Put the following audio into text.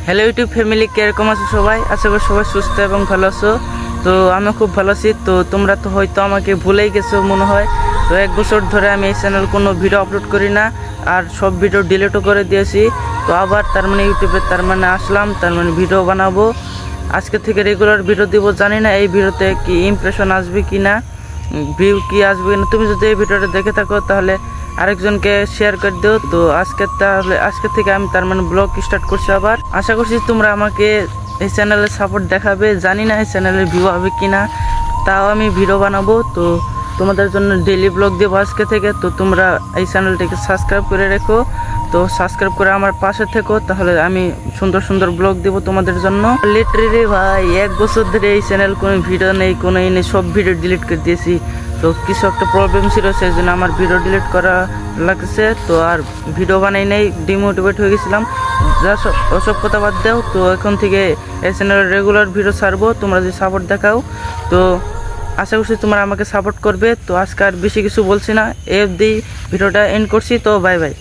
Hello YouTube family, কিরকম আছো সবাই? আশা করি সবাই সুস্থ এবং ভালো আছো। তো আমি খুব ভালো আছি। তো তোমরা তো হয়তো আমাকে ভুলেই গেছো মনে হয়। তো 1 বছর ধরে আমি এই চ্যানেল কোনো ভিডিও আপলোড করি না, আর সব ভিডিও ডিলিটও করে দিয়েছি। তো আবার ইউটিউবে আসলাম, ভিডিও বানাবো। আজকে থেকে রেগুলার ভিডিও দিব। জানি না এই ভিডিওতে কি ইমপ্রেশন আসবে কি না, ভিউ কি আসবে না। তুমি যদি এই ভিডিওটা দেখে থাকো তাহলে আরেকজনকে শেয়ার করে দিও। তো আজকে থেকে আমি ব্লগ স্টার্ট করছি। আবার আশা করছি তোমরা আমাকে এই চ্যানেলে সাপোর্ট দেখাবে। জানি না এই চ্যানেলের ভিউ হবে কিনা, তাও আমি ভিডিও বানাবো। তো তোমাদের জন্য ডেইলি ব্লগ দেবো আজকে থেকে। তো তোমরা এই চ্যানেলটিকে সাবস্ক্রাইব করে রেখো। তো সাবস্ক্রাইব করে আমার পাশে থেকো, তাহলে আমি সুন্দর সুন্দর ব্লগ দেবো তোমাদের জন্য। লিটারেলি ভাই 1 বছর ধরে এই চ্যানেল কোনো ভিডিও নেই, কোনো নেই, সব ভিডিও ডিলিট করে দিয়েছি। তো কিছু একটা প্রবলেম ছিল, সেই জন্য আমার ভিডিও ডিলিট করা লাগছে। তো আর ভিডিও বানাই নেই, ডিমোটিভেট হয়ে গেছিলাম। যা ওসব কথা বাদ দাও। তো এখন থেকে এই চ্যানেলের রেগুলার ভিডিও ছাড়বো, তোমরা যদি সাপোর্ট দেখাও। তো আশা করছি তোমরা আমাকে সাপোর্ট করবে। তো আজকে আর বেশি কিছু বলছি না, এই অবধি ভিডিওটা এন্ড করছি। তো বাই বাই।